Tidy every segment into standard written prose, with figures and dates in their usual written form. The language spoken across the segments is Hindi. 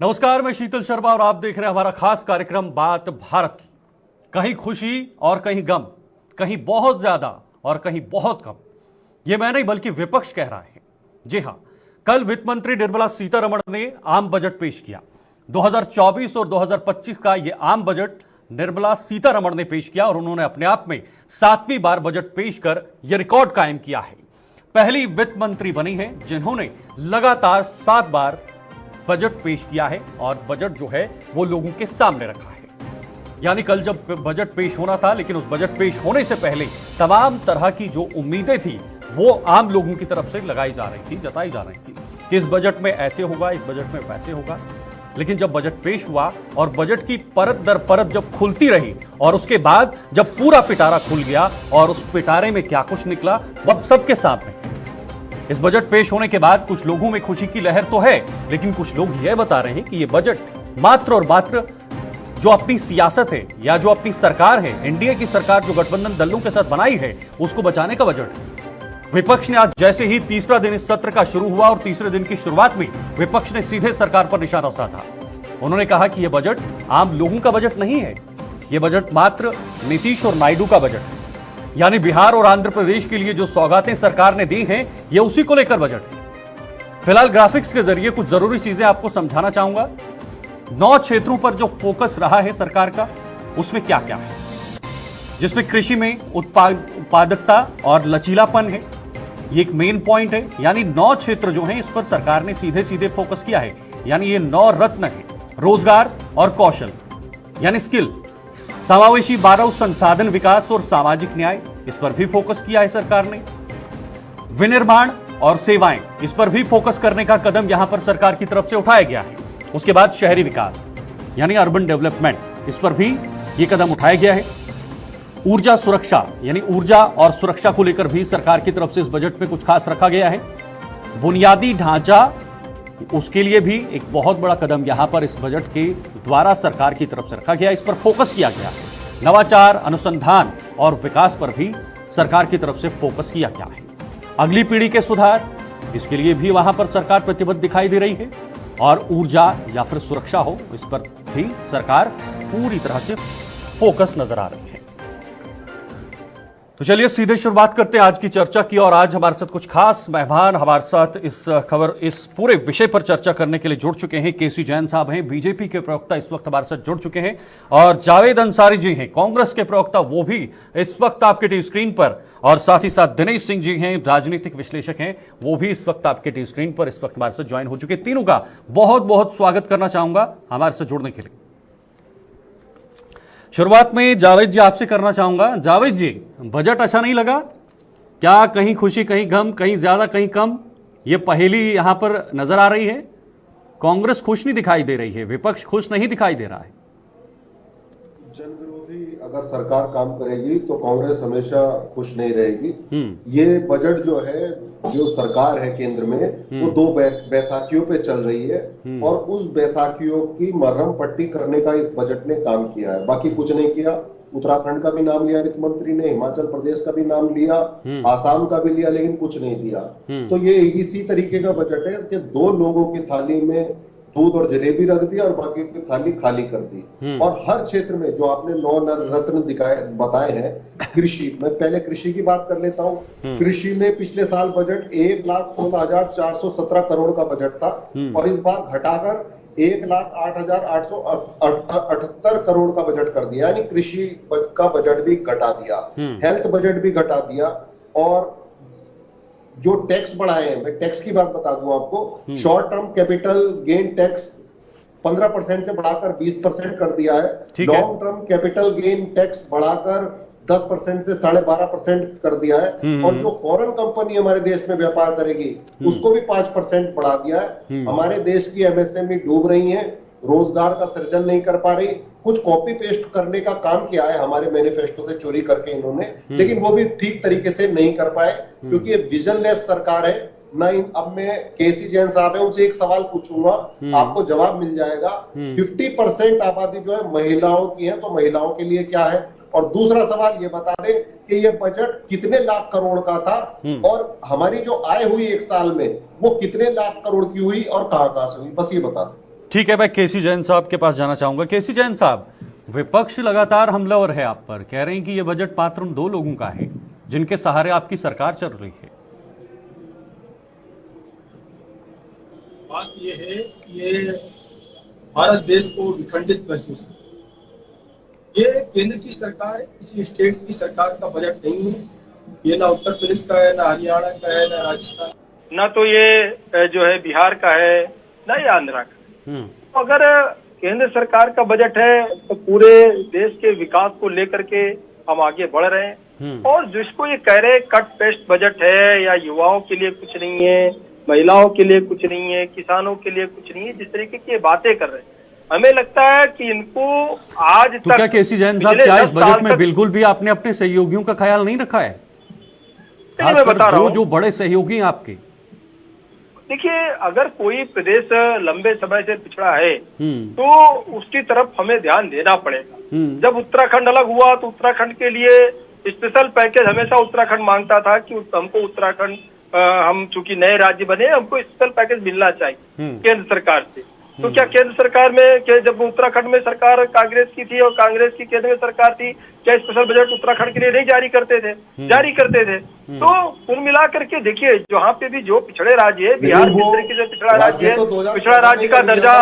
नमस्कार, मैं शीतल शर्मा और आप देख रहे हैं हमारा खास कार्यक्रम बात भारत की। कहीं खुशी और कहीं गम, कहीं बहुत ज्यादा और कहीं बहुत कम। यह मैं नहीं बल्कि विपक्ष कह रहा है। जी हां, कल वित्त मंत्री निर्मला सीतारमण ने आम बजट पेश किया। 2024 और 2025 का यह आम बजट निर्मला सीतारमण ने पेश किया और उन्होंने अपने आप में 7वीं बार बजट पेश कर यह रिकॉर्ड कायम किया है। पहली वित्त मंत्री बनी है जिन्होंने लगातार 7 बार बजट पेश किया है और बजट जो है वो लोगों के सामने रखा है। यानी कल जब बजट पेश होना था, लेकिन उस बजट पेश होने से पहले तमाम तरह की जो उम्मीदें थी वो आम लोगों की तरफ से लगाई जा रही थी, जताई जा रही थी कि इस बजट में ऐसे होगा, इस बजट में वैसे होगा। लेकिन जब बजट पेश हुआ और बजट की परत दर परत जब खुलती रही और उसके बाद जब पूरा पिटारा खुल गया और उस पिटारे में क्या कुछ निकला वह सबके सामने। इस बजट पेश होने के बाद कुछ लोगों में खुशी की लहर तो है, लेकिन कुछ लोग यह बता रहे हैं कि यह बजट मात्र और मात्र जो अपनी सियासत है या जो अपनी सरकार है, एनडीए की सरकार जो गठबंधन दलों के साथ बनाई है, उसको बचाने का बजट है। विपक्ष ने आज जैसे ही तीसरा दिन इस सत्र का शुरू हुआ और तीसरे दिन की शुरुआत में विपक्ष ने सीधे सरकार पर निशाना साधा। उन्होंने कहा कि यह बजट आम लोगों का बजट नहीं है, यह बजट मात्र नीतीश और नायडू का बजट है। यानी बिहार और आंध्र प्रदेश के लिए जो सौगातें सरकार ने दी हैं, ये उसी को लेकर बजट है। फिलहाल ग्राफिक्स के जरिए कुछ जरूरी चीजें आपको समझाना चाहूंगा। 9 क्षेत्रों पर जो फोकस रहा है सरकार का, उसमें क्या क्या है, जिसमें कृषि में उत्पादकता और लचीलापन है, ये एक मेन पॉइंट है। यानी 9 क्षेत्र जो हैं, इस पर सरकार ने सीधे सीधे फोकस किया है। यानी ये 9 रत्न है: रोजगार और कौशल यानी स्किल, समावेशी मानव संसाधन विकास और सामाजिक न्याय, इस पर भी फोकस किया है सरकार ने। विनिर्माण और सेवाएं, इस पर भी फोकस करने का कदम यहां पर सरकार की तरफ से उठाया गया है। उसके बाद शहरी विकास यानी अर्बन डेवलपमेंट, इस पर भी यह कदम उठाया गया है। ऊर्जा सुरक्षा यानी ऊर्जा और सुरक्षा को लेकर भी सरकार की तरफ से इस बजट में कुछ खास रखा गया है। बुनियादी ढांचा, उसके लिए भी एक बहुत बड़ा कदम यहां पर इस बजट के द्वारा सरकार की तरफ से रखा गया, इस पर फोकस किया गया है। नवाचार, अनुसंधान और विकास पर भी सरकार की तरफ से फोकस किया गया है। अगली पीढ़ी के सुधार, इसके लिए भी वहां पर सरकार प्रतिबद्ध दिखाई दे रही है। और ऊर्जा या फिर सुरक्षा हो, इस पर भी सरकार पूरी तरह से फोकस नजर आ रही है। तो चलिए सीधे शुरुआत करते हैं आज की चर्चा की। और आज हमारे साथ कुछ खास मेहमान हमारे साथ इस पूरे विषय पर चर्चा करने के लिए जुड़ चुके हैं। केसी जैन साहब हैं, बीजेपी के प्रवक्ता, इस वक्त हमारे साथ जुड़ चुके हैं। और जावेद अंसारी जी हैं, कांग्रेस के प्रवक्ता, वो भी इस वक्त आपके टीवी स्क्रीन पर। और साथ ही साथ दिनेश सिंह जी हैं, राजनीतिक विश्लेषक हैं, वो भी इस वक्त आपके टीवी स्क्रीन पर इस वक्त हमारे साथ ज्वाइन हो चुके। तीनों का बहुत बहुत स्वागत करना चाहूंगा हमारे साथ जुड़ने के लिए। शुरुआत में जावेद जी आपसे करना चाहूंगा। जावेद जी, बजट अच्छा नहीं लगा क्या? कहीं खुशी कहीं गम, कहीं ज्यादा कहीं कम, ये पहेली यहां पर नजर आ रही है। कांग्रेस खुश नहीं दिखाई दे रही है, विपक्ष खुश नहीं दिखाई दे रहा है। जन विरोधी अगर सरकार काम करेगी तो कांग्रेस हमेशा खुश नहीं रहेगी। ये बजट जो है, जो सरकार है केंद्र में, वो 2 बैसाखियों पे चल रही है और उस बैसाखियों की मरहम पट्टी करने का इस बजट ने काम किया है, बाकी कुछ नहीं किया। उत्तराखंड का भी नाम लिया वित्त मंत्री ने, हिमाचल प्रदेश का भी नाम लिया, आसाम का भी लिया, लेकिन कुछ नहीं दिया। तो ये इसी तरीके का बजट है कि 2 लोगों की थाली में दूध और जलेबी रख दी और बाकी की थाली खाली कर दी। और हर क्षेत्र में जो आपने 9 रत्न बताए हैं, कृषि, मैं पहले कृषि की बात कर लेता हूँ। कृषि में पिछले साल बजट 1,16,417 करोड़ का बजट था और इस बार घटाकर 1,08,878 करोड़ का बजट कर दिया। यानी कृषि का बजट भी घटा दिया, हेल्थ बजट भी घटा दिया। और जो टैक्स बढ़ाए हैं, मैं टैक्स की बात बता दूं आपको, short term capital gain tax 15% से बढ़ाकर 20% कर दिया है। Long term capital gain tax बढ़ाकर 10% से 12.5% कर दिया है। और जो फॉरेन कंपनी हमारे देश में व्यापार करेगी उसको भी 5% बढ़ा दिया है। हमारे देश की एमएसएमई डूब रही है, रोजगार का सृजन नहीं कर पा रही। कुछ कॉपी पेस्ट करने का काम किया है हमारे मैनिफेस्टो से चोरी करके इन्होंने, लेकिन वो भी ठीक तरीके से नहीं कर पाए क्योंकि ये विजनलेस सरकार है ना। अब मैं केसी जैन साहब है, उनसे एक सवाल पूछूंगा, आपको जवाब मिल जाएगा। 50% आबादी जो है महिलाओं की है, तो महिलाओं के लिए क्या है? और दूसरा सवाल ये बता दें कि ये बजट कितने लाख करोड़ का था और हमारी जो आय हुई एक साल में वो कितने लाख करोड़ की हुई और कहां से हुई, बस ये बता दें। ठीक है, मैं केसी जैन साहब के पास जाना चाहूंगा। केसी जैन साहब, विपक्ष लगातार हमलावर है आप पर, कह रहे हैं कि यह बजट मात्र उन 2 लोगों का है जिनके सहारे आपकी सरकार चल रही है। बात यह है कि ये भारत देश को विखंडित महसूस है। ये केंद्र की सरकार है, किसी स्टेट की सरकार का बजट नहीं है। ये ना उत्तर प्रदेश का है, ना हरियाणा का है, ना राजस्थान, ना तो ये जो है बिहार का है, ना ये आंध्रा का। तो अगर केंद्र सरकार का बजट है तो पूरे देश के विकास को लेकर के हम आगे बढ़ रहे हैं। और जिसको ये कह रहे कट पेस्ट बजट है या युवाओं के लिए कुछ नहीं है, महिलाओं के लिए कुछ नहीं है, किसानों के लिए कुछ नहीं है, जिस तरीके की बातें कर रहे हैं, हमें लगता है कि इनको आज तो तक क्या केसी जैन साहब, क्या इस बजट में बिल्कुल भी आपने अपने सहयोगियों का ख्याल नहीं रखा है? मैं बता रहा हूँ, जो बड़े सहयोगी हैं आपके। देखिए, अगर कोई प्रदेश लंबे समय से पिछड़ा है तो उसकी तरफ हमें ध्यान देना पड़ेगा। जब उत्तराखंड अलग हुआ तो उत्तराखंड के लिए स्पेशल पैकेज हमेशा उत्तराखंड मांगता था कि हमको उत्तराखंड, हम चूंकि नए राज्य बने, हमको स्पेशल पैकेज मिलना चाहिए केंद्र सरकार से। तो क्या केंद्र सरकार में, जब उत्तराखंड में सरकार कांग्रेस की थी और कांग्रेस की केंद्र में सरकार थी, क्या स्पेशल बजट उत्तराखंड के लिए नहीं जारी करते थे? जारी करते थे। तो कुल मिला करके देखिए, जहाँ पे भी जो पिछड़े राज्य है, बिहार जिस तरीके से पिछड़ा राज्य है, पिछड़ा राज्य का दर्जा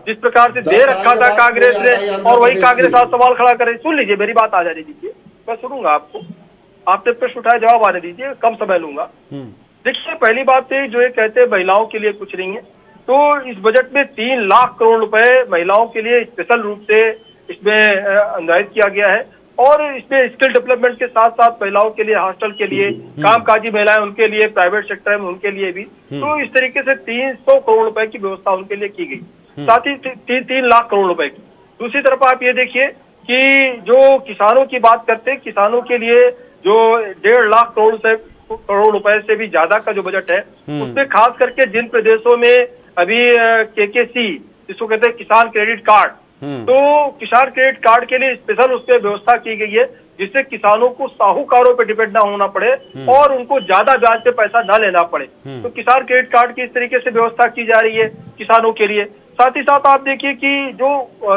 जिस प्रकार से दे रखा था कांग्रेस ने, और वही कांग्रेस आज सवाल खड़ा करे। सुन लीजिए, मेरी बात आ जाने दीजिए, मैं सुनूंगा आपको। आपने प्रश्न उठाया, जवाब आने दीजिए, कम समय लूंगा। देखिए, पहली बात है, जो ये कहते हैं महिलाओं के लिए कुछ नहीं है, तो इस बजट में 3 लाख करोड़ रुपए महिलाओं के लिए स्पेशल रूप से इसमें निर्धारित किया गया है। और इसमें स्किल डेवलपमेंट के साथ साथ महिलाओं के लिए हॉस्टल के लिए, कामकाजी महिलाएं उनके लिए, प्राइवेट सेक्टर में उनके लिए भी, तो इस तरीके से 300 करोड़ रुपए की व्यवस्था उनके लिए की गई, साथ ही 3 लाख करोड़ रुपए की। दूसरी तरफ आप ये देखिए कि जो किसानों की बात करते हैं, किसानों के लिए जो 1.5 लाख करोड़ रुपए से भी ज्यादा का जो बजट है, उसमें खास करके जिन प्रदेशों में अभी केकेसी, जिसको कहते हैं किसान क्रेडिट कार्ड, तो किसान क्रेडिट कार्ड के लिए स्पेशल उस पर व्यवस्था की गई है, जिससे किसानों को साहूकारों पर डिपेंड ना होना पड़े और उनको ज्यादा ब्याज पे पैसा ना लेना पड़े। तो किसान क्रेडिट कार्ड की इस तरीके से व्यवस्था की जा रही है किसानों के लिए। साथ ही साथ आप देखिए कि जो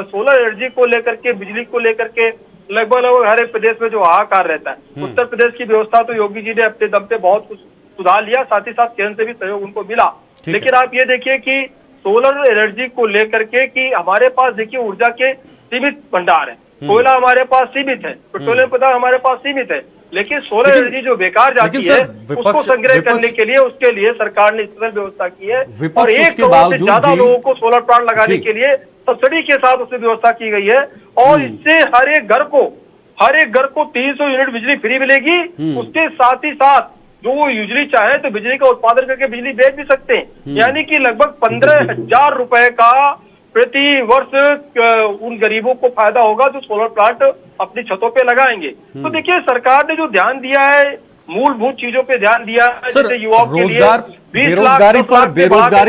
सोलर एनर्जी को लेकर के, बिजली को लेकर के लगभग हर एक प्रदेश में जो हाहाकार रहता है, उत्तर प्रदेश की व्यवस्था तो योगी जी ने अपने दम पे बहुत कुछ सुधार लिया, साथ ही साथ केंद्र से भी सहयोग उनको मिला। लेकिन आप ये देखिए कि सोलर एनर्जी को लेकर के कि हमारे पास देखिए ऊर्जा के सीमित भंडार है, कोयला हमारे पास सीमित है, पेट्रोलियम पदार्थ हमारे पास सीमित है, लेकिन सोलर एनर्जी जो बेकार जाती है उसको संग्रह करने के लिए, उसके लिए सरकार ने स्पेशल व्यवस्था की है। और 1 करोड़ से ज्यादा लोगों को सोलर प्लांट लगाने के लिए सब्सिडी के साथ उसमें व्यवस्था की गई है। और इससे हर एक घर को 300 यूनिट बिजली फ्री मिलेगी। उसके साथ ही साथ जो वो बिजली चाहे तो बिजली का उत्पादन करके बिजली बेच भी सकते हैं। यानी कि लगभग 15,000 रुपए का प्रति वर्ष उन गरीबों को फायदा होगा जो सोलर प्लांट अपनी छतों पे लगाएंगे। तो देखिए, सरकार ने जो ध्यान दिया है, मूलभूत चीजों पे ध्यान दिया है, जैसे युवाओं के लिए बेरोजगारी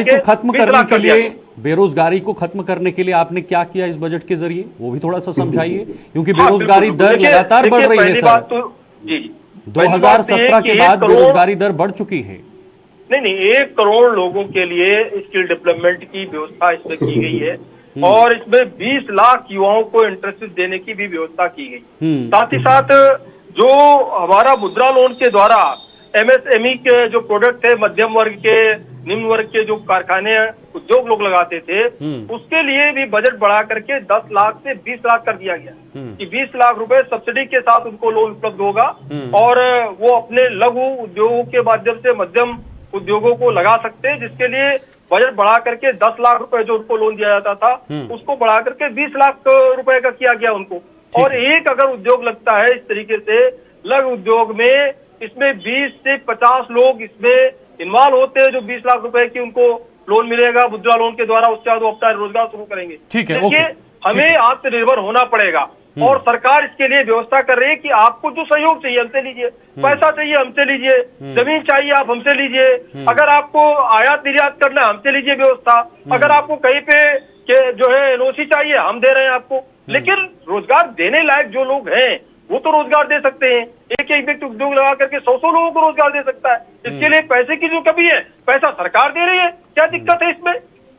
को खत्म करने के लिए, बेरोजगारी को खत्म करने के लिए आपने क्या किया इस बजट के जरिए, वो भी थोड़ा सा समझाइए, क्योंकि बेरोजगारी दर लगातार बढ़ रही है सर। जी, 2017 के बाद बेरोजगारी दर बढ़ चुकी है। नहीं, 1 करोड़ लोगों के लिए स्किल डेवलपमेंट की व्यवस्था इसमें की गई है और इसमें 20 लाख युवाओं को इंटर्नशिप देने की भी व्यवस्था की गई। साथ ही साथ जो हमारा मुद्रा लोन के द्वारा एमएसएमई के जो प्रोडक्ट है, मध्यम वर्ग के, निम्न वर्ग के जो कारखाने, उद्योग लोग लगाते थे, उसके लिए भी बजट बढ़ा करके 10 लाख से 20 लाख कर दिया गया कि 20 लाख रुपए सब्सिडी के साथ उनको लोन उपलब्ध होगा और वो अपने लघु उद्योगों के माध्यम से मध्यम उद्योगों को लगा सकते हैं, जिसके लिए बजट बढ़ा करके 10 लाख रुपए जो उनको लोन दिया जाता था उसको बढ़ा करके 20 लाख रुपए का किया गया उनको। और एक अगर उद्योग लगता है इस तरीके से लघु उद्योग में, इसमें 20 से 50 लोग इसमें इन्वॉल्व होते हैं, जो 20 लाख रुपए की उनको लोन मिलेगा मुद्रा लोन के द्वारा, उसके बाद वो अपना रोजगार शुरू करेंगे। ठीक है, देखिए, हमें आत्मनिर्भर होना पड़ेगा और सरकार इसके लिए व्यवस्था कर रही है कि आपको जो सहयोग चाहिए हमसे लीजिए, पैसा चाहिए हमसे लीजिए, जमीन चाहिए आप हमसे लीजिए, अगर आपको आयात निर्यात करना है हमसे लीजिए व्यवस्था, अगर आपको कहीं पे जो है एनओसी चाहिए हम दे रहे हैं आपको। लेकिन रोजगार देने लायक जो लोग हैं वो तो रोजगार दे सकते हैं, एक व्यक्ति उद्योग लगा करके 100 लोगों को रोजगार दे सकता है। इसके लिए पैसे की जो कमी है, पैसा सरकार दे रही है, क्या दिक्कत है इसमें?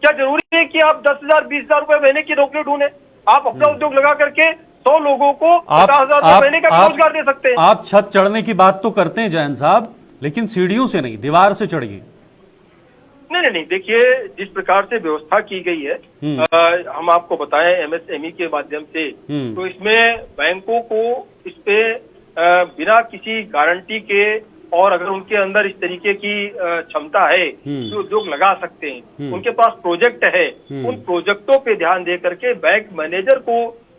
क्या जरूरी है कि आप 10,000 20,000 रुपए महीने की नौकरी ढूंढे? आप अपना उद्योग लगा करके 100 लोगों को 50,000 रुपए महीने का रोजगार दे सकते हैं। आप छत चढ़ने की बात तो करते हैं जयंत साहब, लेकिन सीढ़ियों से नहीं, दीवार से चढ़िए। नहीं, देखिए जिस प्रकार से व्यवस्था की गई है, हम आपको बताएं एमएसएमई के माध्यम से, तो इसमें बैंकों को इस पे बिना किसी गारंटी के, और अगर उनके अंदर इस तरीके की क्षमता है कि उद्योग लगा सकते हैं, उनके पास प्रोजेक्ट है, उन प्रोजेक्टों पे ध्यान दे करके बैंक मैनेजर को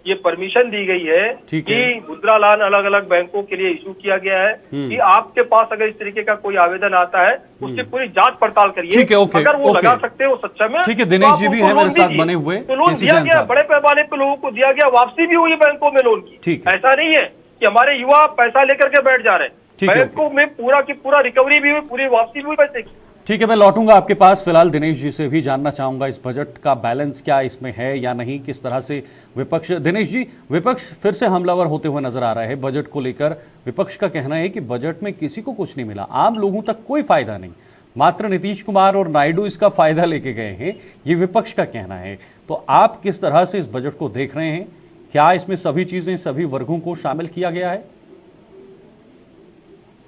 ये परमिशन दी गई है कि मुद्रा लोन अलग अलग बैंकों के लिए इशू किया गया है कि आपके पास अगर इस तरीके का कोई आवेदन आता है उसकी पूरी जांच पड़ताल करिए। अगर वो लगा सकते हैं वो सच्चा में, ठीक है। दिनेश जी भी है मेरे साथ बने हुए, तो लोन दिया गया, बड़े पैमाने पे लोगों को दिया गया, वापसी भी हुई बैंकों में लोन की। ऐसा नहीं है कि हमारे युवा पैसा लेकर के बैठ जा रहे हैं, बैंकों में पूरा की पूरा रिकवरी भी हुई, पूरी वापसी भी हुई पैसे की। ठीक है, मैं लौटूंगा आपके पास। फिलहाल दिनेश जी से भी जानना चाहूंगा इस बजट का बैलेंस क्या इसमें है या नहीं, किस तरह से विपक्ष, दिनेश जी, विपक्ष फिर से हमलावर होते हुए नजर आ रहा है बजट को लेकर। विपक्ष का कहना है कि बजट में किसी को कुछ नहीं मिला, आम लोगों तक कोई फायदा नहीं, मात्र नीतीश कुमार और नायडू इसका फायदा लेके गए हैं, ये विपक्ष का कहना है। तो आप किस तरह से इस बजट को देख रहे हैं? क्या इसमें सभी चीजें, सभी वर्गों को शामिल किया गया है?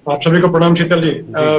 आप सभी को प्रणाम शीतल जी।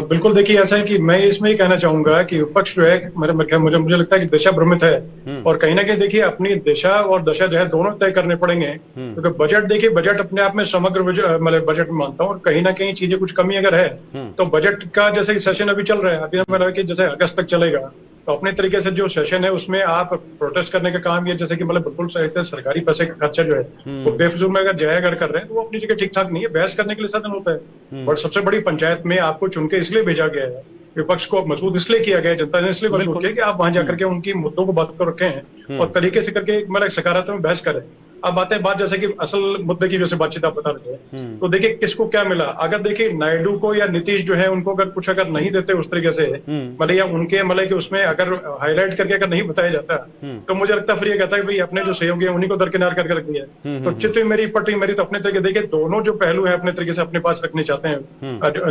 बिल्कुल, देखिए ऐसा है कि मैं इसमें ही कहना चाहूंगा कि विपक्ष जो है मुझे लगता है कि दिशा भ्रमित है, और कहीं ना कहीं देखिए अपनी दिशा और दशा जो है दोनों तय करने पड़ेंगे। क्योंकि बजट, देखिए बजट अपने आप में समग्र मतलब बजट मानता हूँ, और कहीं ना कहीं चीजें कुछ कमी अगर है तो बजट का जैसे सेशन अभी चल रहा है, अभी हमें लगा कि जैसे अगस्त तक चलेगा, तो अपने तरीके से जो सेशन है उसमें आप प्रोटेस्ट करने का काम, या जैसे कि मतलब बिल्कुल सरकारी पैसे का खर्चा जो है वो बेफिजूल में अगर जाया अगर कर रहे हैं तो वो अपनी जगह ठीक ठाक नहीं है। बहस करने के लिए साधन होता है, और सबसे बड़ी पंचायत में आपको चुन के इसलिए भेजा गया है, विपक्ष को मजबूत इसलिए किया गया है, जनता ने इसलिए मजबूत किया कि आप वहां जाकर के उनकी मुद्दों को बात को रखें और तरीके से करके मतलब सकारात्मक बहस करें। अब आते हैं बात जैसे कि असल मुद्दे की जैसे बातचीत आप बता रहे हैं, तो देखिए किसको क्या मिला। अगर देखिए नायडू को या नीतीश जो है उनको अगर कुछ अगर नहीं देते उस तरीके से, मतलब या उनके मतलब कि उसमें अगर हाईलाइट करके अगर नहीं बताया जाता, तो मुझे लगता फिर ये कहता है भाई अपने जो सहयोगी है उन्हीं को दरकिनार करके रख दिया। तो चित्र मेरी पट्टी मेरी, तो अपने तरीके देखिए दोनों जो पहलू है अपने तरीके से अपने पास रखने चाहते हैं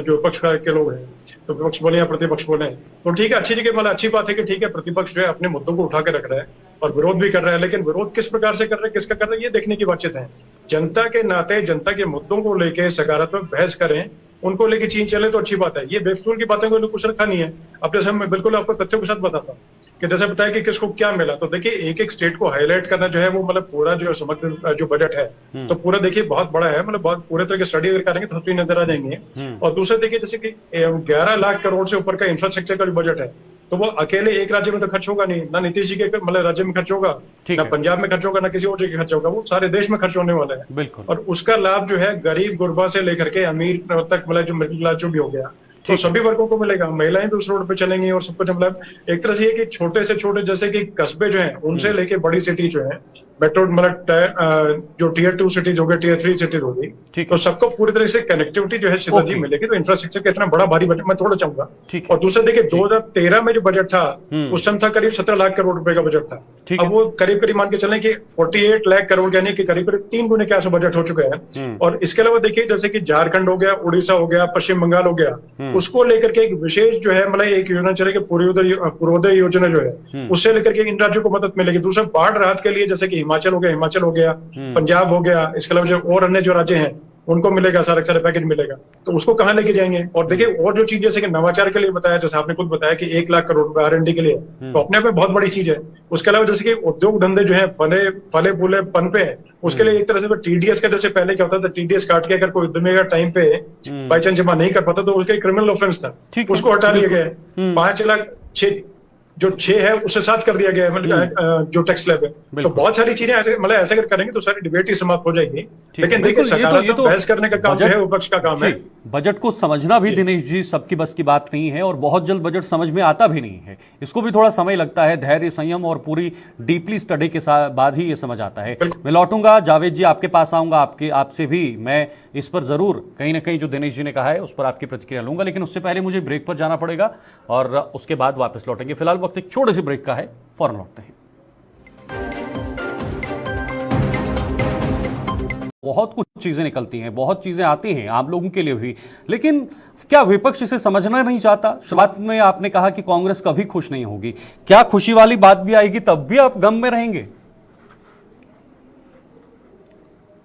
जो विपक्ष के लोग हैं, तो विपक्ष बोले या प्रतिपक्ष बोले, तो ठीक है, अच्छी जगह मतलब अच्छी बात है कि ठीक है प्रतिपक्ष जो है अपने मुद्दों को उठा के रख रहा है और विरोध भी कर रहा है, लेकिन विरोध किस प्रकार से कर रहे हैं, किसका कर रहे हैं, ये देखने की बातचीत है। जनता के नाते जनता के मुद्दों को लेके सकारात्मक बहस करें, उनको लेके चीन चले तो अच्छी बात है। ये बेफिजूल की बातें को कुछ रखा नहीं है। अब जैसे मैं बिल्कुल आपको तथ्यों के साथ बताता हूँ कि जैसे बताया कि किसको क्या मिला, तो देखिए एक एक स्टेट को हाईलाइट करना जो है वो मतलब पूरा जो समग्र जो बजट है तो पूरा देखिए बहुत बड़ा है, मतलब बहुत पूरे तरह की स्टडी अगर करेंगे तो सभी नजर आ जाएंगे। और दूसरे देखिए जैसे कि 11 लाख करोड़ से ऊपर का इंफ्रास्ट्रक्चर का जो बजट है, तो वो अकेले एक राज्य में तो खर्च होगा नहीं, ना नीतीश जी के मतलब राज्य में खर्च होगा, ना पंजाब में खर्च होगा, ना किसी और जगह खर्च होगा, वो सारे देश में खर्च होने वाला है। और उसका लाभ जो है गरीब गुरबा से लेकर के अमीर तक मतलब जो मिडिल क्लास जो भी हो गया, तो सभी वर्गों को मिलेगा। महिलाएं भी उस रोड पे चलेंगी और सब कुछ, मतलब एक तरह से ये कि छोटे से छोटे जैसे कि कस्बे जो हैं उनसे लेके बड़ी सिटी जो है मेट्रो मतलब जो टियर 2 सिटीज हो गई, टियर 3 सिटीज होगी, तो सबको पूरी तरह से कनेक्टिविटी जो है सीधा जी मिलेगी। तो इंफ्रास्ट्रक्चर का इतना बड़ा भारी बजट मैं थोड़ा चाहूंगा। और दूसरा देखिए 2013 में जो बजट था उस टाइम था करीब 17 लाख करोड़ रुपए का बजट था, अब वो करीब करीब मान के चलें कि 48 लाख करोड़ यानी कि करीब करीब 3 गुने के आसपास बजट हो चुका है। और इसके अलावा देखिए जैसे कि झारखंड हो गया, उड़ीसा हो गया, पश्चिम बंगाल हो गया, उसको लेकर के एक विशेष जो है मतलब एक योजना चलेगी, पूर्वोदय योजना जो है उससे लेकर के इन राज्यों को मदद मिलेगी। दूसरा बाढ़ राहत के लिए जैसे कि हिमाचल हो गया, पंजाब हो गया, इसके अलावा जो और अन्य जो राज्य हैं उनको मिलेगा, सारे पैकेज मिलेगा। तो उसको कहाँ लेके जाएंगे। और देखिए और जो चीज जैसे कि नवाचार के लिए बताया, जैसे आपने खुद बताया कि 1 लाख करोड़ रुपए R&D के लिए, तो अपने आप में बहुत बड़ी चीज है। उसके अलावा जैसे कि उद्योग धंधे जो है फले फूले पनपे, उसके लिए एक तरह से TDS का जैसे पहले क्या होता था, TDS काट के अगर कोई उद्यमी का टाइम पे बाई चांस जमा नहीं कर पाता तो उसके क्रिमिनल ऑफेंस था, उसको हटा लिया गया। 5 लाख 6 है उससे 7 कर दिया गया है, मतलब जो टैक्स स्लैब है। तो बहुत सारी चीजें ऐसे मतलब ऐसे अगर करेंगे तो सारी डिबेट ही समाप्त हो जाएगी। लेकिन देखिए सकारात्मक बहस करने का काम है, विपक्ष का काम है। बजट को समझना भी दिनेश जी सबकी बस की बात नहीं है, और बहुत जल्द बजट समझ में आता भी नहीं है। इसको भी थोड़ा समय लगता है, धैर्य संयम और पूरी डीपली स्टडी के बाद ही ये समझ आता है। मैं लौटूंगा जावेद जी, आपके पास आऊंगा, आपसे भी मैं इस पर जरूर कहीं ना कहीं जो दिनेश जी ने कहा है उस पर आपकी प्रतिक्रिया लूंगा, लेकिन उससे पहले मुझे ब्रेक पर जाना पड़ेगा और उसके बाद वापस लौटेंगे। फिलहाल वक्त एक छोटे से ब्रेक का है, फौरन लौटते हैं। बहुत कुछ चीजें निकलती हैं, बहुत चीजें आती हैं आम लोगों के लिए भी, लेकिन क्या विपक्ष इसे समझना नहीं चाहता? शुरुआत में आपने कहा कि कांग्रेस कभी खुश नहीं होगी, क्या खुशी वाली बात भी आएगी तब भी आप गम में रहेंगे?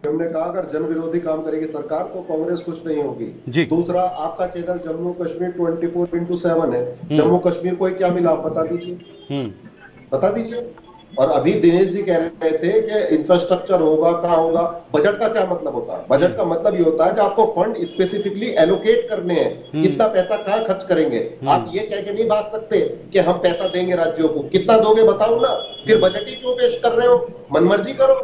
हमने कहा अगर जन विरोधी काम करेगी सरकार तो कांग्रेस खुश नहीं होगी जी। दूसरा, आपका चैनल जम्मू कश्मीर 24x7 है। जम्मू कश्मीर को क्या मिला आप बता दीजिए, बता दीजिए। और अभी दिनेश जी कह रहे थे कि इंफ्रास्ट्रक्चर होगा, कहाँ होगा। बजट का क्या मतलब होता है? बजट का मतलब ये होता है कि आपको फंड स्पेसिफिकली एलोकेट करने हैं, कितना पैसा कहाँ खर्च करेंगे। आप ये कह के नहीं भाग सकते कि हम पैसा देंगे राज्यों को, कितना दोगे बताओ ना, फिर बजट ही क्यों पेश कर रहे हो, मनमर्जी करो।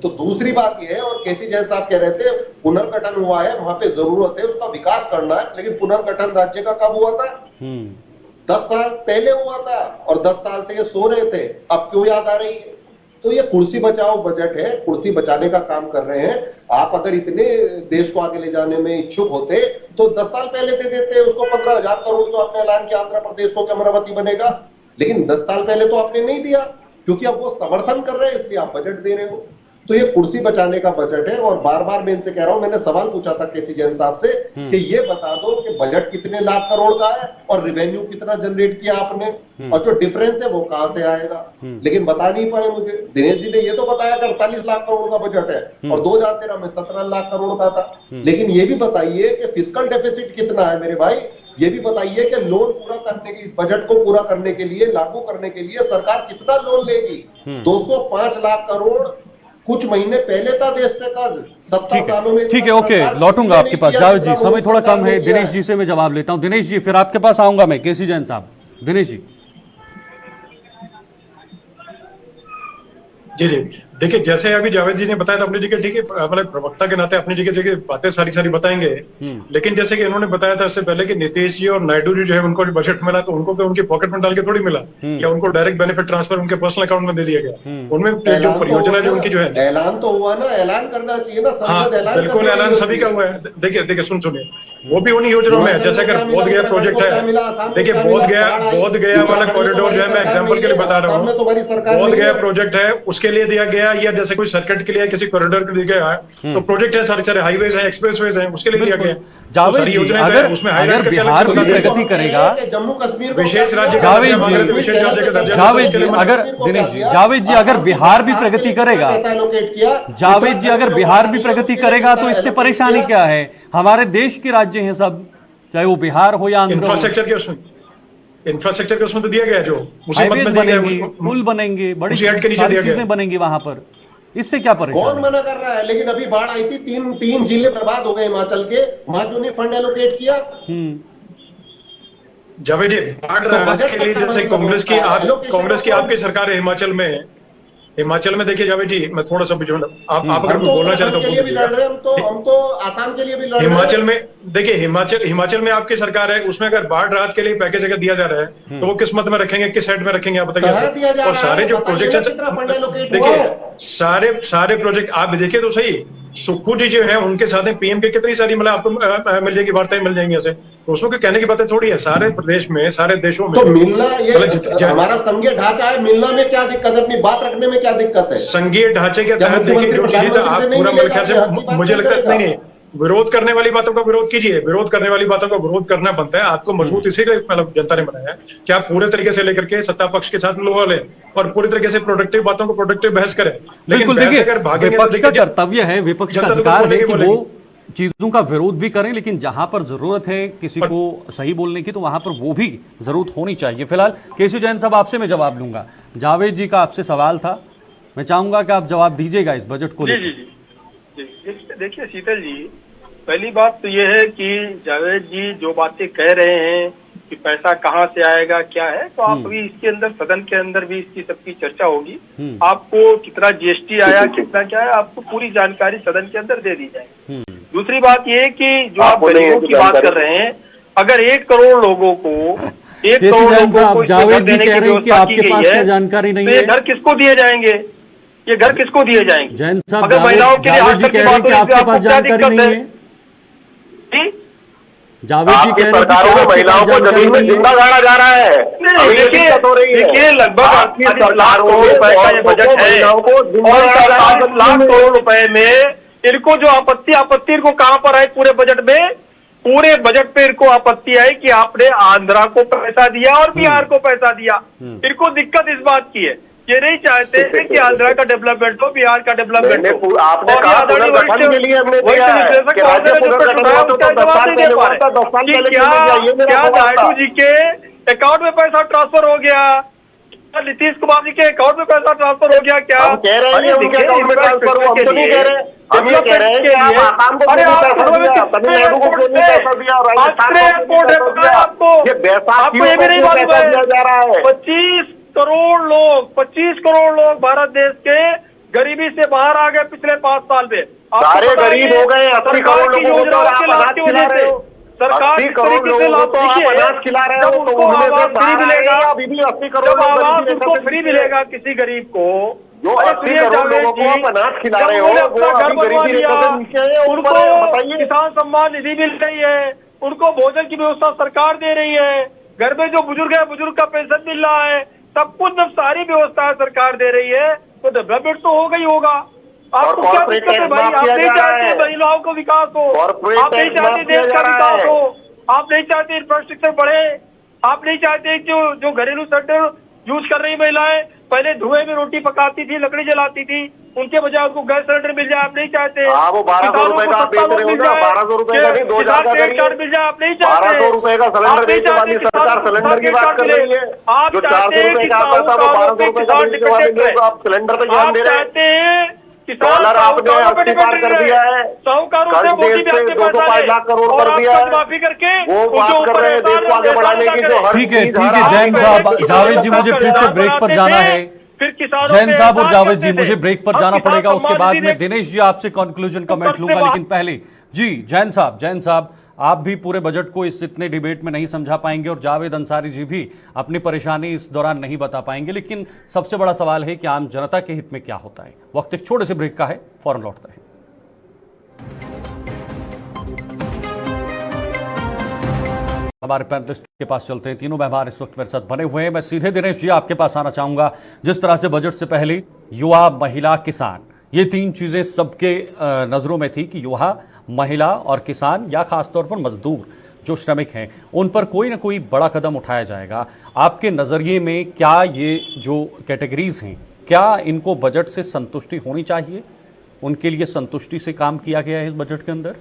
तो दूसरी बात यह है, और केसी जैन साहब कह रहे थे पुनर्गठन हुआ है, वहां पे जरूरत है उसका विकास करना है, लेकिन पुनर्गठन राज्य का कब हुआ था? 10 साल पहले हुआ था, और 10 साल से ये सो रहे थे, अब क्यों याद आ रही है? तो ये कुर्सी बचाओ बजट है, कुर्सी बचाने का काम कर रहे हैं। आप अगर इतने देश को आगे ले जाने में इच्छुक होते तो 10 साल पहले दे देते उसको 15,000 करोड़ तो आपने ऐलान किया आंध्र प्रदेश को कि अमरावती बनेगा, लेकिन 10 साल पहले तो आपने नहीं दिया, क्योंकि अब वो समर्थन कर रहे हैं इसलिए आप बजट दे रहे हो। तो ये कुर्सी बचाने का बजट है। और बार बार मैं इनसे कह रहा हूं, मैंने सवाल पूछा था केसी जैन साहब से कि ये बता दो कि बजट कितने लाख करोड़ का है और रेवेन्यू कितना जनरेट किया आपने, और जो डिफरेंस है वो कहां से आएगा, लेकिन बता नहीं पाए मुझे। दिनेश जी ने ये तो बताया कि 48 लाख करोड़ का बजट है और 2013 में 17 लाख करोड़ का था, लेकिन ये भी बताइए कि फिस्कल डेफिसिट कितना है मेरे भाई। ये भी बताइए कि लोन पूरा करने की, इस बजट को पूरा करने के लिए, लागू करने के लिए सरकार कितना लोन लेगी। 205 लाख करोड़ कुछ महीने पहले था देश पे कर्ज, 70 सालों में। ठीक है, ओके, लौटूंगा आपके पास। जावेद जी, समय थोड़ा कम है, दिनेश जी से मैं जवाब लेता हूं। दिनेश जी, फिर आपके पास आऊंगा मैं। केसी जैन साहब, दिनेश जी। जी जी, देखिए जैसे अभी जावेद जी ने बताया था अपनी जगह, ठीक है, मतलब प्रवक्ता के नाते अपनी जगह बातें सारी बताएंगे, लेकिन जैसे कि इन्होंने बताया था इससे पहले कि नीतीश जी और नायडू जी जो है उनको जो बजट मिला तो उनको उनकी पॉकेट में डाल के थोड़ी मिला, या उनको डायरेक्ट बेनिफिट ट्रांसफर उनके पर्सनल अकाउंट में दे दिया गया। उनमें जो परियोजना जो उनकी जो है, ऐलान तो हुआ ना, ऐलान करना चाहिए ना, संसद ऐलान। बिल्कुल ऐलान सभी का हुआ है। देखिए सुनिए, वो भी उन्हीं योजनाओं में है। जैसे अगर बोध गया प्रोजेक्ट है, देखिए बोध गया वाला कॉरिडोर जो है, मैं एग्जाम्पल के लिए बता रहा हूँ, बोध गया प्रोजेक्ट है उसके लिए दिया गया, या जैसे कोई सर्किट के लिए किसी कॉरिडोर के लिए गया है तो प्रोजेक्ट है, सारे हाईवेज है, एक्सप्रेसवेज है, उसके लिए दिया गया। जावेद जी, अगर बिहार भी प्रगति करेगा, जम्मू कश्मीर विशेष राज्य, जावेद जी, अगर दिनेश जी, जावेद जी अगर बिहार भी प्रगति करेगा, जावेद जी अगर बिहार भी प्रगति करेगा तो इससे परेशानी क्या है? हमारे देश के राज्य हैं सब, चाहे वो बिहार हो या इंफ्रास्ट्रक्चर के उसमें तो दिया गया, जो हाईवेज बनेंगे, पुल बनेंगे, बड़ी चीजें बनेंगी वहां पर, इससे क्या परेशानी? कौन मना कर रहा है? लेकिन अभी बाढ़ आई थी, तीन जिले बर्बाद हो गए हिमाचल के, वहां क्यों नहीं फंड एलोकेट किया? जावेद जी, बाढ़ राहत के लिए जैसे कांग्रेस की आपकी सरकार है हिमाचल में देखिए जावेद जी, मैं थोड़ा सा आप अगर बोलना चाहते तो हम तो आसाम के लिए भी लड़ रहे हैं। हिमाचल में देखिए, हिमाचल में आपकी सरकार है, उसमें अगर बाढ़ राहत के लिए पैकेज अगर दिया जा रहा है तो वो किस मत में रखेंगे, किस हेड में रखेंगे आप बताइए। और सारे जो प्रोजेक्ट देखिए, सारे प्रोजेक्ट आप देखिए तो सही, सुक्खू जी जो है उनके साथ पीएम के कितनी सारी मतलब आपको मिल जाएगी, वार्ताएं मिल जाएंगी ऐसे, तो उसमें कहने की बातें थोड़ी है। सारे प्रदेश में, सारे देशों में तो मिलना, ये हमारा संघीय ढांचा है, मिलना में क्या दिक्कत है? अपनी बात रखने में क्या दिक्कत है? संघीय ढांचे के तहत देखिए जो चीजें आप पूरा मेरे ख्याल से, मुझे लगता है नहीं, विरोध करने वाली बातों का विरोध कीजिए, विरोध करने वाली बातों का विरोध करना बनता है। आपको मजबूत इसीलिए मतलब जनता ने बनाया है कि आप पूरे तरीके से लेकर के सत्ता पक्ष के साथ लोहा ले और पूरी तरीके से प्रोडक्टिव बातों को प्रोडक्टिव बहस करें। लेकिन देखिए, विपक्ष का कर्तव्य है, विपक्ष का अधिकार है कि वो चीजों का विरोध भी करें, लेकिन जहां पर जरूरत है किसी को सही बोलने की तो वहां पर वो भी जरूरत होनी चाहिए। फिलहाल केसी जैन साहब आपसे मैं जवाब लूंगा। जावेद जी का आपसे सवाल था, मैं चाहूंगा कि आप जवाब दीजिएगा इस बजट को लेकर। देखिए शीतल जी, पहली बात तो ये है कि जावेद जी जो बातें कह रहे हैं कि पैसा कहाँ से आएगा क्या है, तो आप अभी इसके अंदर, सदन के अंदर भी इसकी सबकी चर्चा होगी। आपको कितना जीएसटी आया, कितना क्या है, आपको पूरी जानकारी सदन के अंदर दे दी जाएगी। दूसरी बात ये कि जो आप गरीबों की बात कर रहे हैं, अगर 1 करोड़ लोगों को 1 करोड़ लोगों को जावेद जी कह रहे हैं कि आपके पास क्या जानकारी नहीं है, तो ये घर किसको दिए जाएंगे? ये घर किसको दिए जाएंगे? जैन साहब, अगर महिलाओं के लिए आज तक की बात हो रही है, आपके पास जानकारी नहीं है? जावेद जी कह रहे हैं सरकारों को महिलाओं को जमीन में जिंदा गाड़ा जा रहा है। देखिए लगभग 48 लाख करोड़ रुपए का ये बजट है और 7 लाख करोड़ रुपए में इनको जो आपत्ति इनको कहां पर है पूरे बजट में? पूरे बजट पे इनको आपत्ति आई कि आपने आंध्रा को पैसा दिया और बिहार को पैसा दिया। इनको दिक्कत इस बात की है, ये नहीं चाहते हैं कि आंध्रा का डेवलपमेंट हो, बिहार का डेवलपमेंट हो। आपने कहा पुनर्गठन के लिए हमने दिया है कि राज्य पुनर्गठन हो तो 10 साल पहले हुआ था, 10 साल पहले क्या नायडू जी के अकाउंट में पैसा ट्रांसफर हो गया, नीतीश कुमार जी के अकाउंट में पैसा ट्रांसफर हो गया? क्या हम कह रहे हैं उनके अकाउंट में ट्रांसफर हो, हम तो नहीं कह रहे, हम ये कह रहे हैं कि आप आसाम को क्यों नहीं पैसा दिया, तमिलनाडु को क्यों नहीं पैसा दिया, राजस्थान को क्यों नहीं पैसा दिया, ये बैसाखियों को क्यों पैसा दिया जा रहा है? 25 करोड़ लोग भारत देश के गरीबी से बाहर आ गए पिछले 5 साल में। सारे गरीब हो गए, 80 करोड़ लोगों को तो आप अनाज खिला रहे हो, सरकार 80 करोड़ लोगों को आप अनाज खिला रहे हो, तो उनमें से फ्री मिलेगा, अभी भी 80 करोड़ उनको फ्री मिलेगा किसी गरीब को, जो 80 करोड़ लोगों को आप अनाज खिला रहे हो वो अभी गरीबी रेखा से नीचे है, उनको बताइए। किसान सम्मान निधि मिल रही है, उनको भोजन की व्यवस्था सरकार दे रही है, घर में जो बुजुर्ग है बुजुर्ग का पेंशन मिल रहा है, सब कुछ जब सारी व्यवस्था सरकार दे रही है तो डेवलपमेंट तो होगा ही होगा। आपको क्या दिक्कत है भाई? आप नहीं चाहते महिलाओं को विकास हो, आप नहीं चाहते देश का विकास हो, आप नहीं चाहते इंफ्रास्ट्रक्चर बढ़े, आप नहीं चाहते जो घरेलू सिलेंडर यूज कर रही महिलाएं पहले धुएं में रोटी पकाती थी, लकड़ी जलाती थी, उनके बजाय उनको गैस सिलेंडर मिल जाए, आप नहीं चाहते। वो 1200 रुपए का बेच रहे हो ना, 1200 रुपए का नहीं, 2000 का कार्ड मिल जाए, आप नहीं चाहते। 1200 रुपए का सिलेंडर बेचने वाली सरकार सिलेंडर की बात कर रही है, जो 400 रुपए का आता था वो 1200 रुपए का बेचने वाले लोग आप सिलेंडर पे ध्यान दे रहे हैं। डॉलर आपने 80 पार कर दिया है, कर्ज देश से 205 लाख करोड़ कर दिया है, माफी करके वो बात कर रहे हैं देश को आगे बढ़ाने की, जो हर ठीक है जैन साहब, जावेद जी मुझे फिर से ब्रेक पर जाना है। जैन साहब और जावेद जी मुझे ब्रेक पर जाना पड़ेगा, उसके बाद में दिनेश जी आपसे कंक्लूजन कमेंट लूंगा, लेकिन पहले जी जैन साहब आप भी पूरे बजट को इस इतने डिबेट में नहीं समझा पाएंगे और जावेद अंसारी जी भी अपनी परेशानी इस दौरान नहीं बता पाएंगे, लेकिन सबसे बड़ा सवाल है कि आम जनता के हित में क्या होता है। वक्त एक छोटे से ब्रेक का है, फौरन लौटते हैं। हमारे पैनलिस्ट के पास चलते हैं, तीनों मेहमान इस वक्त मेरे साथ बने हुए हैं। मैं सीधे दिनेश जी आपके पास आना चाहूंगा। जिस तरह से बजट से पहले युवा, महिला, किसान, ये 3 चीजें सबके नजरों में थी कि युवा, महिला और किसान या खासतौर पर मजदूर जो श्रमिक हैं उन पर कोई ना कोई बड़ा कदम उठाया जाएगा। आपके नज़रिए में क्या ये जो कैटेगरीज हैं, क्या इनको बजट से संतुष्टि होनी चाहिए? उनके लिए संतुष्टि से काम किया गया है इस बजट के अंदर?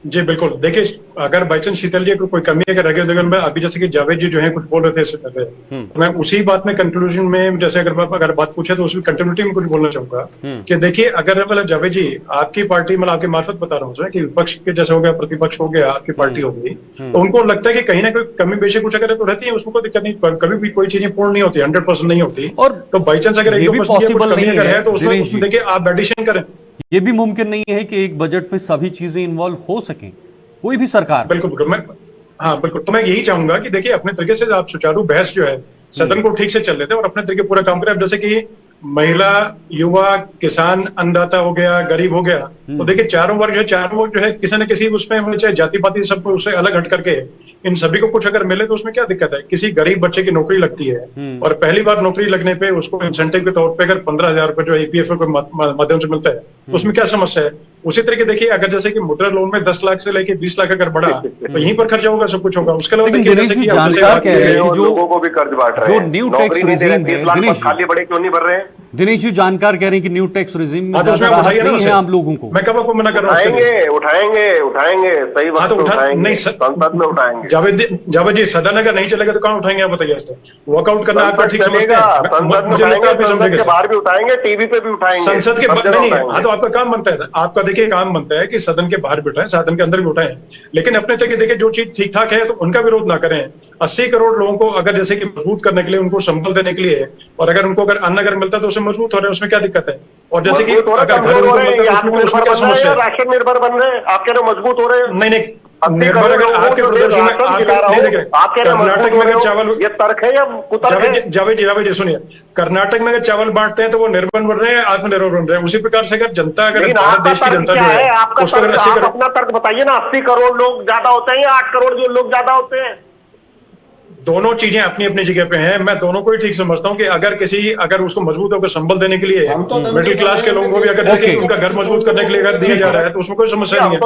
जी बिल्कुल, देखिए अगर बाई चांस शीतल जी को कोई कमी अगर रह गई, मैं अभी जैसे कि जावेद जी जो है कुछ बोल रहे थे इससे पहले, तो मैं उसी बात में कंक्लूजन में जैसे अगर बात पूछे तो उसमें कंटिन्यूटी में कुछ बोलना चाहूंगा कि देखिए अगर मतलब जावेद जी आपकी पार्टी, मतलब आपके मार्फत बता रहा हूँ कि विपक्ष के जैसे हो गया, प्रतिपक्ष हो गया, आपकी पार्टी हो गई, तो उनको लगता है कि कहीं ना कोई कमी बेशक कुछ अगर तो रहती है, उसमें कोई दिक्कत नहीं, कभी भी कोई चीजें पूर्ण नहीं होती, 100% नहीं होती, और तो बाई चांस अगर 1-2% कमी अगर है तो उसमें देखिए आप एडिशन करें। ये भी मुमकिन नहीं है कि एक बजट में सभी चीजें इन्वॉल्व हो सकें, कोई भी सरकार। बिल्कुल मैं हाँ बिल्कुल, तो मैं यही चाहूंगा कि देखिए अपने तरीके से आप सुचारू बहस जो है सदन को ठीक से चल लेते हैं और अपने तरीके पूरा काम करें। अब जैसे कि महिला, युवा, किसान, अन्नदाता हो गया, गरीब हो गया, तो देखिए चारों वर्ग जो है किसी न किसी उसमें चाहे जाति पाति सबको उससे अलग हट करके इन सभी को कुछ अगर मिले तो उसमें क्या दिक्कत है? किसी गरीब बच्चे की नौकरी लगती है और पहली बार नौकरी लगने पे उसको इंसेंटिव के तौर पे अगर 15,000 रुपए जो ईपीएफओ के माध्यम से मिलता है तो उसमें क्या समस्या है? उसी तरीके देखिए अगर जैसे कि मुद्रा लोन में 10 लाख से लेके 20 लाख अगर बढ़ा तो यहीं पर खर्चा होगा, सब कुछ होगा। उसके अलावा जो न्यू टैक्स रिजीम है, खाली बड़े क्यों नहीं भर रहे हैं? दिनेश जी जानकार कह रहे हैं कि न्यू टैक्स रिजीम में ज्यादा राहत नहीं है आम लोगों को। मैं कब आपको मना कर रहा हूँ? उठाएंगे सही बात तो उठाएंगे, संसद में उठाएंगे। जावेद जी सदन अगर नहीं चलेगा तो कहाँ उठाएंगे आप बताइए? वॉकआउट करना आपका ठीक समझते हैं? मुझे लगता है संसद के बाहर भी उठाएंगे, टीवी पे भी उठाएंगे, संसद के बाहर नहीं। हाँ तो आपका काम बनता है, आपका देखिए काम बनता है कि सदन के बाहर भी उठाएं, सदन के अंदर भी उठाएं, लेकिन अपने तरीके देखिए जो चीज ठीक ठाक है तो उनका विरोध ना करें। 80 करोड़ लोगों को अगर जैसे कि मजबूत करने के लिए, उनको संबल देने के लिए, और अगर उनको अगर अन्न अगर मिलता है तो उससे मजबूत हो रहे हैं, उसमें क्या दिक्कत है? और जैसे कि अगर घर उनको मिलता है उसमें क्या समस्या है? राशन निर्भर बन रहे हैं, आप कह रहे मजबूत हो रहे हैं? नहीं निर्भर अगर आपके प्रदर्शन में कर्नाटक में अगर चावल, ये तर्क है या कुतर्क है? जावेद जी सुनिए, कर्नाटक में अगर चावल बांटते हैं तो वो निर्भर बन रहे हैं, आत्मनिर्भर बन रहे हैं। उसी प्रकार से अगर जनता, अगर भारत देश की जनता जो है उसको अगर 80 करोड़, अपना तर्क बताइए ना। 80 करोड़ लोग ज्यादा होते हैं या 8 करोड़ जो लोग ज्यादा होते हैं? दोनों चीजें अपनी अपनी जगह पे हैं। मैं दोनों को ही ठीक समझता हूँ कि अगर उसको मजबूत होकर संबल देने के लिए मिडिल क्लास के लोगों को भी अगर देखिए उनका घर मजबूत करने के लिए अगर दिया जा रहा है तो उसमें कोई समस्या नहीं है।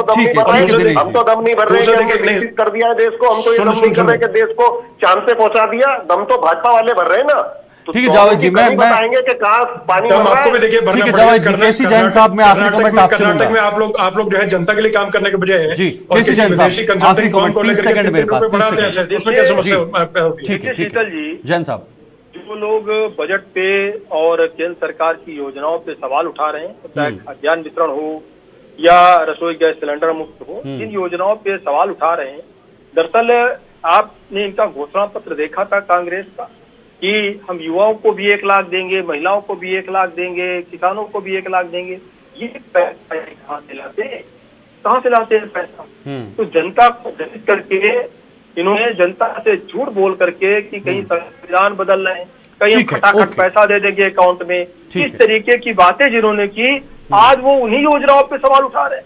हम तो दम नहीं भर रहे हैं, कर दिया है देश को। हम तो ये दम नहीं कर रहे कि देश को चांद पे पहुंचा दिया। दम तो भाजपा वाले भर रहे हैं ना। ठीक है जावेद जी, मैं बताएंगे कि कहाँ पानी आपको भी देखिए भरना पड़ेगा। कर्नाटक में आप लोग जो है जनता के लिए काम करने के बजाय और किसी विदेशी कंसल्टिंग फर्म को लेकर के बढ़ाते हैं, उसमें क्या समस्या होती है? शीतल जी, जैन साहब, जो लोग बजट पे और केंद्र सरकार की योजनाओं पे सवाल उठा रहे हैं, चाहे खाद्यान्न वितरण हो या रसोई गैस सिलेंडर मुक्त हो, इन योजनाओं पे सवाल उठा रहे हैं। दरअसल आपने इनका घोषणा पत्र देखा था कांग्रेस का कि हम युवाओं को भी 1 लाख देंगे, महिलाओं को भी 1 लाख देंगे, किसानों को भी 1 लाख देंगे। ये पैसा कहाँ से लाते हैं पैसा? तो जनता को भ्रमित करके इन्होंने जनता से झूठ बोल करके कि कहीं संविधान बदल रहे हैं, कहीं हम फटाफट पैसा दे देंगे अकाउंट में, इस तरीके की बातें जिन्होंने की, आज वो उन्हीं योजनाओं पे सवाल उठा रहे हैं।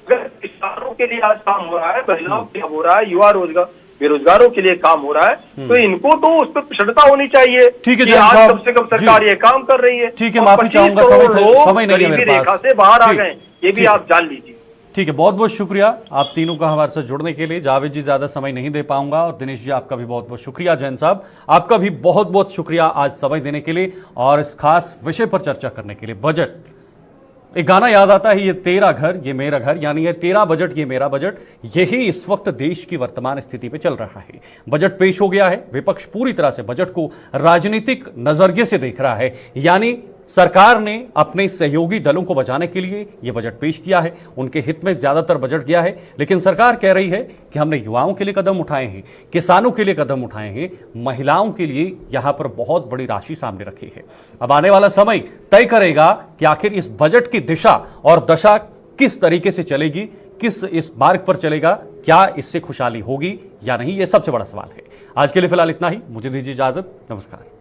अगर किसानों के लिए आज काम हो रहा है, महिलाओं के लिए हो रहा है, युवा रोजगार बेरोजगारों के लिए काम हो रहा है, तो इनको तो उस पर प्रसन्नता होनी चाहिए। ठीक है, कि आज कम से कम सरकार ये काम कर रही है। ठीक है, माफी चाहूंगा, समय नहीं है मेरे पास। रेखा से बाहर आ गए, ये भी आप जान लीजिए। ठीक है, बहुत बहुत शुक्रिया आप तीनों का हमारे साथ जुड़ने के लिए। जावेद जी ज्यादा समय नहीं दे पाऊंगा, और दिनेश जी आपका भी बहुत बहुत शुक्रिया। जैन साहब आपका भी बहुत बहुत शुक्रिया आज समय देने के लिए और इस खास विषय पर चर्चा करने के लिए। बजट, एक गाना याद आता है, ये तेरा घर ये मेरा घर, यानी ये तेरा बजट ये मेरा बजट। यही इस वक्त देश की वर्तमान स्थिति पे चल रहा है। बजट पेश हो गया है, विपक्ष पूरी तरह से बजट को राजनीतिक नजरिए से देख रहा है, यानी सरकार ने अपने सहयोगी दलों को बचाने के लिए यह बजट पेश किया है, उनके हित में ज्यादातर बजट गया है। लेकिन सरकार कह रही है कि हमने युवाओं के लिए कदम उठाए हैं, किसानों के लिए कदम उठाए हैं, महिलाओं के लिए यहां पर बहुत बड़ी राशि सामने रखी है। अब आने वाला समय तय करेगा कि आखिर इस बजट की दिशा और दशा किस तरीके से चलेगी, किस इस मार्ग पर चलेगा, क्या इससे खुशहाली होगी या नहीं, यह सबसे बड़ा सवाल है। आज के लिए फिलहाल इतना ही, मुझे दीजिए इजाजत, नमस्कार।